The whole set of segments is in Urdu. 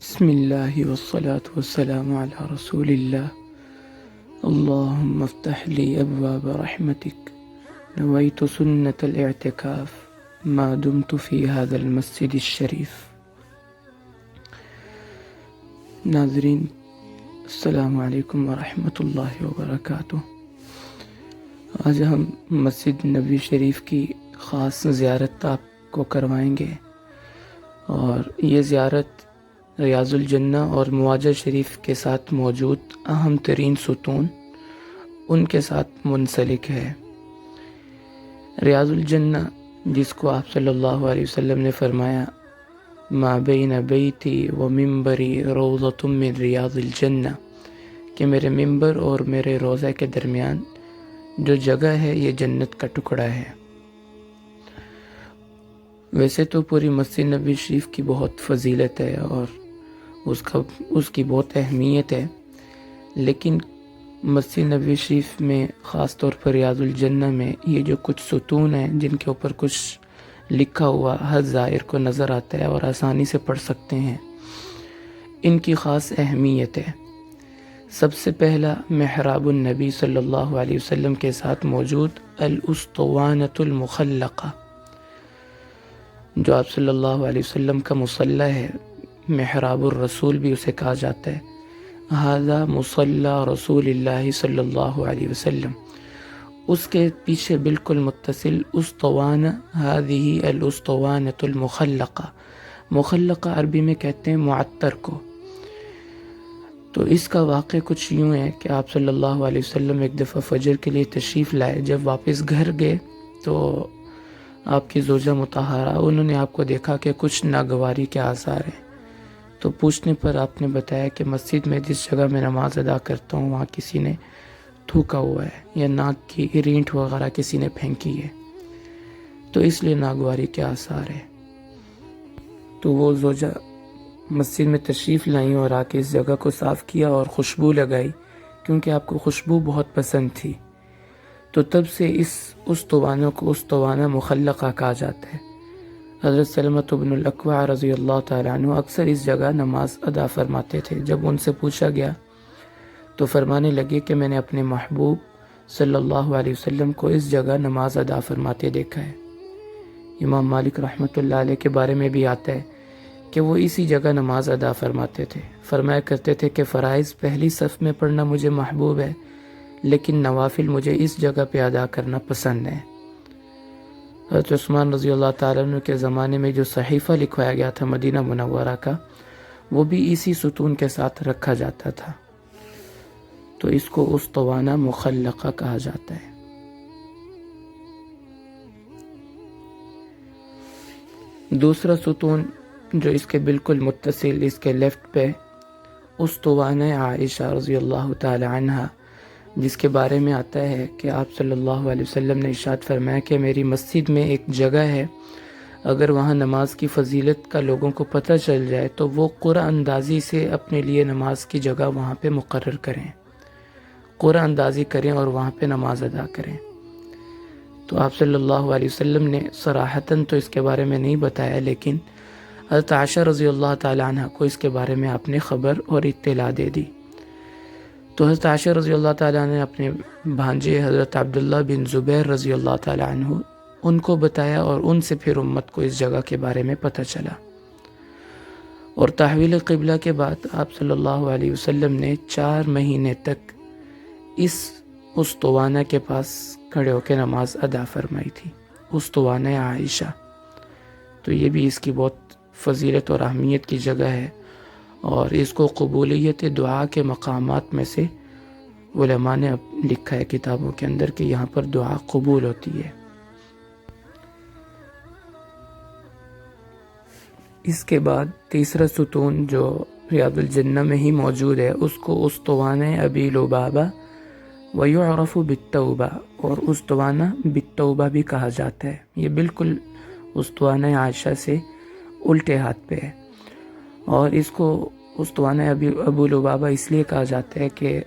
بسم اللہ والصلاة والسلام علی رسول اللہ اللہم افتح لی ابواب رحمتک نویت سنت الاعتکاف ما دمت فی هذا المسجد الشریف۔ ناظرین السلام علیکم ورحمۃ اللہ وبرکاتہ۔ آج ہم مسجد نبوی شریف کی خاص زیارت آپ کو کروائیں گے، اور یہ زیارت ریاض الجنہ اور مواجہ شریف کے ساتھ موجود اہم ترین ستون ان کے ساتھ منسلک ہے۔ ریاض الجنہ، جس کو آپ صلی اللہ علیہ وسلم نے فرمایا ما بین بیتی و ممبری روضۃ من ریاض الجنہ، کہ میرے ممبر اور میرے روضہ کے درمیان جو جگہ ہے یہ جنت کا ٹکڑا ہے۔ ویسے تو پوری مسجد نبوی شریف کی بہت فضیلت ہے اور اس کی بہت اہمیت ہے، لیکن مسجد نبوی شریف میں خاص طور پر ریاض الجنہ میں یہ جو کچھ ستون ہیں جن کے اوپر کچھ لکھا ہوا ہر زائر کو نظر آتا ہے اور آسانی سے پڑھ سکتے ہیں، ان کی خاص اہمیت ہے۔ سب سے پہلا محراب النبی صلی اللہ علیہ وسلم کے ساتھ موجود الاسطوانۃ المخلقہ، جو آپ صلی اللہ علیہ وسلم کا مصلی ہے، محراب الرسول بھی اسے کہا جاتا ہے۔ ھذا مصلی رسول اللہ صلی اللہ علیہ وسلم، اس کے پیچھے بالکل متصل اسطوانہ، ھذہ الاسطوانۃ المخلقہ، مخلقہ عربی میں کہتے ہیں معطر کو۔ تو اس کا واقعہ کچھ یوں ہے کہ آپ صلی اللہ علیہ وسلم ایک دفعہ فجر کے لیے تشریف لائے، جب واپس گھر گئے تو آپ کی زوجہ مطہرہ انہوں نے آپ کو دیکھا کہ کچھ ناگواری کے آثار ہیں، تو پوچھنے پر آپ نے بتایا کہ مسجد میں جس جگہ میں نماز ادا کرتا ہوں وہاں کسی نے تھوکا ہوا ہے یا ناک کی رینٹ وغیرہ کسی نے پھینکی ہے، تو اس لیے ناگواری کے آثار ہے۔ تو وہ زوجہ مسجد میں تشریف لائیں اور آ کے اس جگہ کو صاف کیا اور خوشبو لگائی، کیونکہ آپ کو خوشبو بہت پسند تھی۔ تو تب سے اس اسطوانہ کو اسطوانہ مخلقہ کہا جاتا ہے۔ حضرت سلمۃ بن الاکوع رضی اللہ تعالیٰ عنہ اکثر اس جگہ نماز ادا فرماتے تھے۔ جب ان سے پوچھا گیا تو فرمانے لگے کہ میں نے اپنے محبوب صلی اللہ علیہ وسلم کو اس جگہ نماز ادا فرماتے دیکھا ہے۔ امام مالک رحمۃ اللہ علیہ کے بارے میں بھی آتا ہے کہ وہ اسی جگہ نماز ادا فرماتے تھے، فرمایا کرتے تھے کہ فرائض پہلی صف میں پڑھنا مجھے محبوب ہے، لیکن نوافل مجھے اس جگہ پہ ادا کرنا پسند ہے۔ حضرت عثمان رضی اللہ تعالیٰ عنہ کے زمانے میں جو صحیفہ لکھوایا گیا تھا مدینہ منورہ کا، وہ بھی اسی ستون کے ساتھ رکھا جاتا تھا، تو اس کو اسطوانہ مخلقہ کہا جاتا ہے۔ دوسرا ستون جو اس کے بالکل متصل اس کے لیفٹ پہ، اسطوانہ عائشہ رضی اللہ تعالی عنہا، جس کے بارے میں آتا ہے کہ آپ صلی اللہ علیہ وسلم نے ارشاد فرمایا کہ میری مسجد میں ایک جگہ ہے، اگر وہاں نماز کی فضیلت کا لوگوں کو پتہ چل جائے تو وہ قرعہ اندازی سے اپنے لیے نماز کی جگہ وہاں پہ مقرر کریں، قرعہ اندازی کریں اور وہاں پہ نماز ادا کریں۔ تو آپ صلی اللہ علیہ وسلم نے صراحتاً تو اس کے بارے میں نہیں بتایا، لیکن حضرت عائشہ رضی اللہ تعالی عنہ کو اس کے بارے میں آپ نے خبر اور اطلاع دے دی۔ تو حضرت عائشہ رضی اللہ تعالیٰ عنہ نے اپنے بھانجے حضرت عبداللہ بن زبیر رضی اللہ تعالیٰ عنہ ان کو بتایا، اور ان سے پھر امت کو اس جگہ کے بارے میں پتہ چلا۔ اور تحویل قبلہ کے بعد آپ صلی اللہ علیہ وسلم نے 4 مہینے تک اس اسطوانہ کے پاس کھڑے ہو کے نماز ادا فرمائی تھی، اسطوانہ عائشہ۔ تو یہ بھی اس کی بہت فضیلت اور اہمیت کی جگہ ہے، اور اس کو قبولیت دعا کے مقامات میں سے علماء نے لکھا ہے کتابوں کے اندر کہ یہاں پر دعا قبول ہوتی ہے۔ اس کے بعد تیسرا ستون جو ریاض الجنہ میں ہی موجود ہے، اس کو اسطوانہ ابی لبابہ ویعرف بالتوبہ، اور اسطوانہ بالتوبہ بھی کہا جاتا ہے۔ یہ بالکل اسطوانہ عائشہ سے الٹے ہاتھ پہ ہے، اور اس کو اسطوانہ ابو لبابہ اس لیے کہا جاتا ہے کہ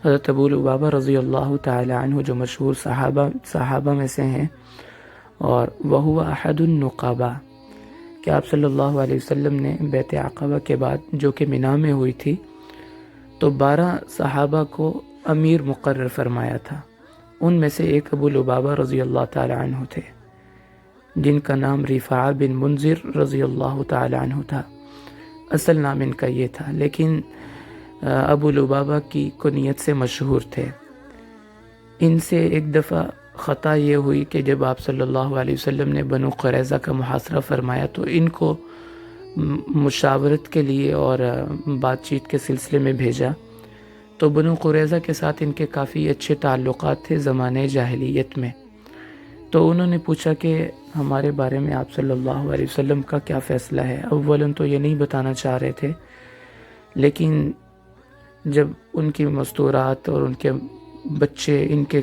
حضرت ابو لبابہ رضی اللہ تعالی عنہ جو مشہور صحابہ میں سے ہیں، اور وہ احد النقابہ، کہ آپ صلی اللہ علیہ وسلم نے بیعت عقبہ کے بعد جو کہ مینا میں ہوئی تھی تو 12 صحابہ کو امیر مقرر فرمایا تھا. ان میں سے ایک ابو لبابہ رضی اللہ تعالی عنہ تھے جن کا نام رفاعہ بن منذر رضی اللہ تعالی عنہ تھا. اصل نام ان کا یہ تھا لیکن ابو لبابہ کی کنیت سے مشہور تھے. ان سے ایک دفعہ خطا یہ ہوئی کہ جب آپ صلی اللہ علیہ وسلم نے بنو قریظہ کا محاصرہ فرمایا تو ان کو مشاورت کے لیے اور بات چیت کے سلسلے میں بھیجا. تو بنو قریظہ کے ساتھ ان کے کافی اچھے تعلقات تھے زمانے جاہلیت میں. تو انہوں نے پوچھا کہ ہمارے بارے میں آپ صلی اللہ علیہ وسلم کا کیا فیصلہ ہے. اولاً تو یہ نہیں بتانا چاہ رہے تھے لیکن جب ان کی مستورات اور ان کے بچے ان کے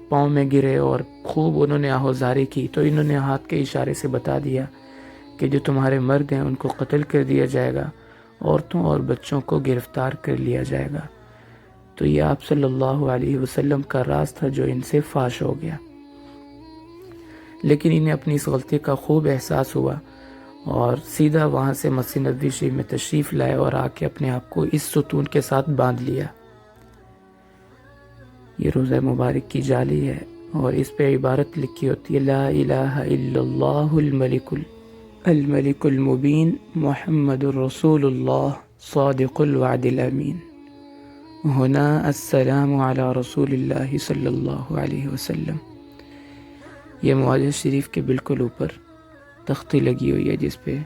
پاؤں میں گرے اور خوب انہوں نے آہوزاری کی تو انہوں نے ہاتھ کے اشارے سے بتا دیا کہ جو تمہارے مرد ہیں ان کو قتل کر دیا جائے گا، عورتوں اور بچوں کو گرفتار کر لیا جائے گا. تو یہ آپ صلی اللہ علیہ وسلم کا راز تھا جو ان سے فاش ہو گیا. لیکن انہیں اپنی اس غلطی کا خوب احساس ہوا اور سیدھا وہاں سے مسجد نبوی شریف میں تشریف لائے اور آ کے اپنے آپ کو اس ستون کے ساتھ باندھ لیا. یہ روزہ مبارک کی جالی ہے اور اس پہ عبارت لکھی ہوتی ہے لا الہ الا اللہ الملک المبین محمد الرسول اللہ صادق الوعد الامین. ہنا السلام علی رسول اللہ صلی اللہ علیہ وسلم. یہ معجز شریف کے بالکل اوپر تختی لگی ہوئی ہے جس پہ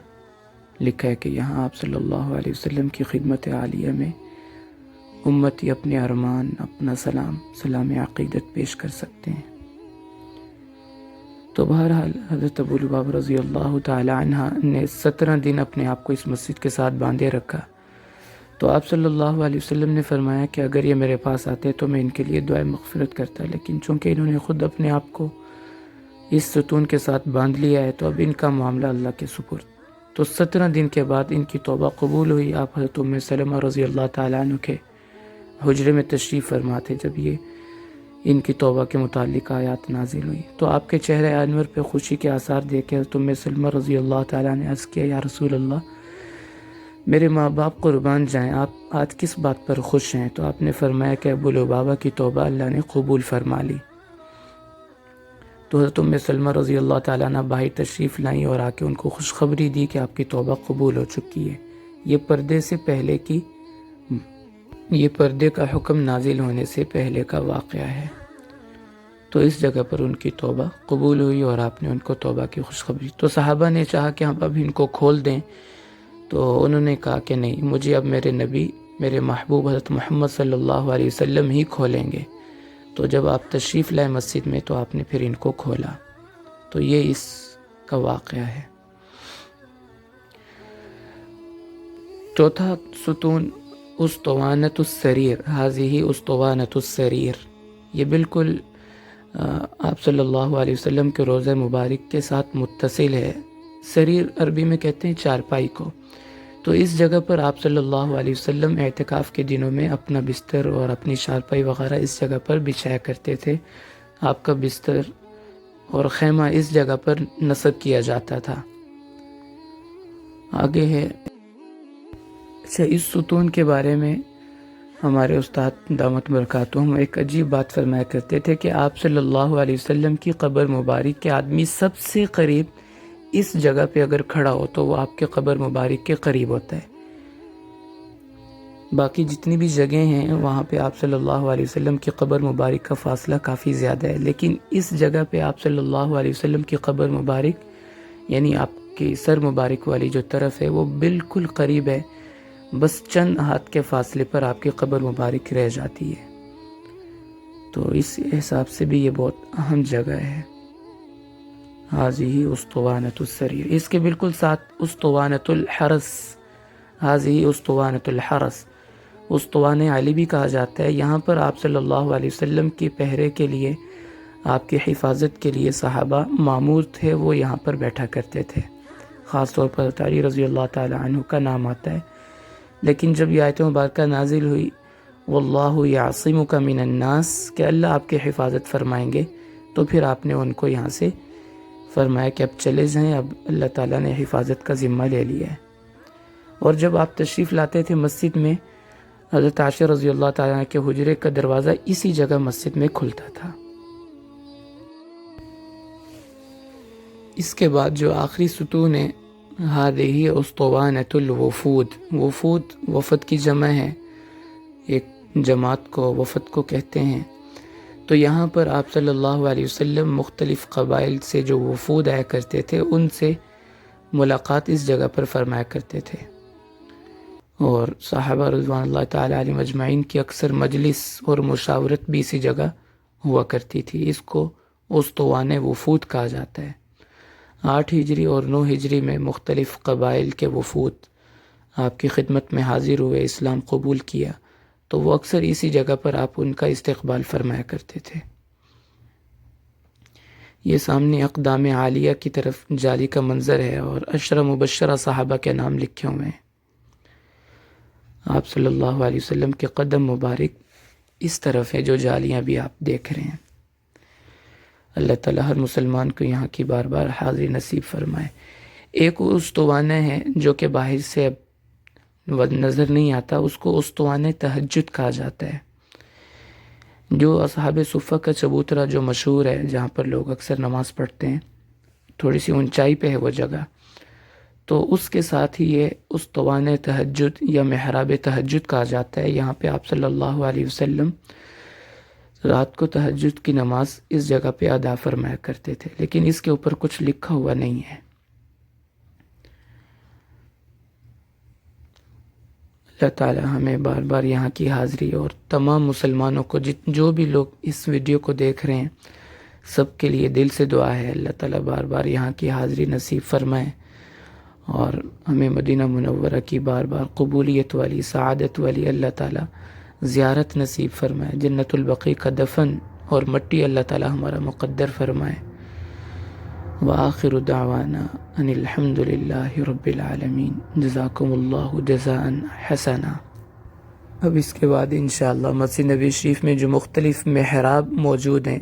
لکھا ہے کہ یہاں آپ صلی اللہ علیہ وسلم کی خدمت عالیہ میں امتی اپنے ارمان، اپنا سلام عقیدت پیش کر سکتے ہیں. تو بہرحال حضرت ابو لبابہ رضی اللہ تعالی عنہ نے 17 دن اپنے آپ کو اس مسجد کے ساتھ باندھے رکھا. تو آپ صلی اللہ علیہ وسلم نے فرمایا کہ اگر یہ میرے پاس آتے تو میں ان کے لیے دعائے مغفرت کرتا، لیکن چونکہ انہوں نے خود اپنے آپ کو اس ستون کے ساتھ باندھ لیا ہے تو اب ان کا معاملہ اللہ کے سپرد. تو 17 دن کے بعد ان کی توبہ قبول ہوئی. آپ حضرت ام سلمہ رضی اللہ تعالیٰ عنہ کے حجرے میں تشریف فرما تھے جب یہ ان کی توبہ کے متعلق آیات نازل ہوئی. تو آپ کے چہرے انور پہ خوشی کے آثار دیکھ کے حضرت ام سلمہ رضی اللہ تعالیٰ نے عرض کیا یا رسول اللہ میرے ماں باپ قربان جائیں، آپ آج کس بات پر خوش ہیں؟ تو آپ نے فرمایا کہ ابو لبابہ کی توبہ اللہ نے قبول فرما لی. تو حضرت ام سلمہ رضی اللہ تعالیٰ عنہ باہر تشریف لائیں اور آ کے ان کو خوشخبری دی کہ آپ کی توبہ قبول ہو چکی ہے. یہ پردے کا حکم نازل ہونے سے پہلے کا واقعہ ہے. تو اس جگہ پر ان کی توبہ قبول ہوئی اور آپ نے ان کو توبہ کی خوشخبری. تو صحابہ نے چاہا کہ ہم اب ان کو کھول دیں، تو انہوں نے کہا کہ نہیں، مجھے اب میرے نبی، میرے محبوب حضرت محمد صلی اللہ علیہ وسلم ہی کھولیں گے. تو جب آپ تشریف لائے مسجد میں تو آپ نے پھر ان کو کھولا. تو یہ اس کا واقعہ ہے. چوتھا ستون اسطوانۃ السریر. هذه اسطوانۃ السریر. یہ بالکل آپ صلی اللہ علیہ وسلم کے روضہ مبارک کے ساتھ متصل ہے. سریر عربی میں کہتے ہیں چارپائی کو. تو اس جگہ پر آپ صلی اللہ علیہ وسلم اعتکاف کے دنوں میں اپنا بستر اور اپنی چارپائی وغیرہ اس جگہ پر بچھایا کرتے تھے. آپ کا بستر اور خیمہ اس جگہ پر نصب کیا جاتا تھا. آگے ہے اچھا، اس ستون کے بارے میں ہمارے استاد دامت برکاتہم ایک عجیب بات فرمایا کرتے تھے کہ آپ صلی اللہ علیہ وسلم کی قبر مبارک کے آدمی سب سے قریب اس جگہ پہ اگر کھڑا ہو تو وہ آپ کے قبر مبارک کے قریب ہوتا ہے. باقی جتنی بھی جگہیں ہیں وہاں پہ آپ صلی اللہ علیہ وسلم کی قبر مبارک کا فاصلہ کافی زیادہ ہے، لیکن اس جگہ پہ آپ صلی اللہ علیہ وسلم کی قبر مبارک یعنی آپ کی سر مبارک والی جو طرف ہے وہ بالکل قریب ہے. بس چند ہاتھ کے فاصلے پر آپ کی قبر مبارک رہ جاتی ہے. تو اس حساب سے بھی یہ بہت اہم جگہ ہے. هذه اسطوانۃ السریر. اس کے بالکل ساتھ اسطوانۃ الحرس. هذه اسطوانۃ الحرس. اسطوانِ علی بھی کہا جاتا ہے. یہاں پر آپ صلی اللہ علیہ وسلم کی پہرے کے لیے، آپ کی حفاظت کے لیے صحابہ معمور تھے، وہ یہاں پر بیٹھا کرتے تھے. خاص طور پر علی رضی اللہ تعالی عنہ کا نام آتا ہے. لیکن جب یہ آیت مبارکہ نازل ہوئی واللہ یعصمک من الناس کہ اللہ آپ کی حفاظت فرمائیں گے، تو پھر آپ نے ان کو یہاں سے فرمایا کہ اب چلے جائیں، اب اللہ تعالیٰ نے حفاظت کا ذمہ لے لیا ہے۔ اور جب آپ تشریف لاتے تھے مسجد میں، حضرت عائشہ رضی اللہ تعالیٰ کے حجرے کا دروازہ اسی جگہ مسجد میں کھلتا تھا۔ اس کے بعد جو آخری ستون ہے، ہذہ اسطوانۃ الوفود، وفود وفد کی جمع ہے، ایک جماعت کو وفد کو کہتے ہیں۔ تو یہاں پر آپ صلی اللہ علیہ وسلم مختلف قبائل سے جو وفود آیا کرتے تھے ان سے ملاقات اس جگہ پر فرمایا کرتے تھے، اور صحابہ رضوان اللہ تعالی علیہم اجمعین کی اکثر مجلس اور مشاورت بھی اسی جگہ ہوا کرتی تھی۔ اس کو اسطوانِ وفود کہا جاتا ہے۔ 8 ہجری اور 9 ہجری میں مختلف قبائل کے وفود آپ کی خدمت میں حاضر ہوئے، اسلام قبول کیا، تو وہ اکثر اسی جگہ پر آپ ان کا استقبال فرمایا کرتے تھے۔ یہ سامنے اقدام عالیہ کی طرف جالی کا منظر ہے، اور 10 مبشرہ صحابہ کے نام لکھے ہوئے ہیں۔ آپ صلی اللہ علیہ وسلم کے قدم مبارک اس طرف ہے جو جالیاں بھی آپ دیکھ رہے ہیں۔ اللہ تعالیٰ ہر مسلمان کو یہاں کی بار بار حاضری نصیب فرمائے۔ ایک اسطوانہ ہے جو کہ باہر سے اب نظر نہیں آتا، اس کو اسطوانہ تہجد کہا جاتا ہے، جو اصحاب صفہ کا چبوترا جو مشہور ہے، جہاں پر لوگ اکثر نماز پڑھتے ہیں، تھوڑی سی اونچائی پہ ہے وہ جگہ، تو اس کے ساتھ ہی یہ اسطوانہ تہجد یا محراب تہجد کہا جاتا ہے۔ یہاں پہ آپ صلی اللہ علیہ وسلم رات کو تہجد کی نماز اس جگہ پہ ادا فرمایا کرتے تھے، لیکن اس کے اوپر کچھ لکھا ہوا نہیں ہے۔ اللہ تعالی ہمیں بار بار یہاں کی حاضری، اور تمام مسلمانوں کو جو بھی لوگ اس ویڈیو کو دیکھ رہے ہیں، سب کے لیے دل سے دعا ہے اللہ تعالی بار بار یہاں کی حاضری نصیب فرمائے، اور ہمیں مدینہ منورہ کی بار بار قبولیت والی، سعادت والی اللہ تعالی زیارت نصیب فرمائے، جنت البقیع کا دفن اور مٹی اللہ تعالی ہمارا مقدر فرمائے۔ وآخر دعوانا ان الحمد للہ رب العالمین، جزاکم اللہ جزاء حسنا۔ اب اس کے بعد انشاءاللہ مسجد نبی شریف میں جو مختلف محراب موجود ہیں،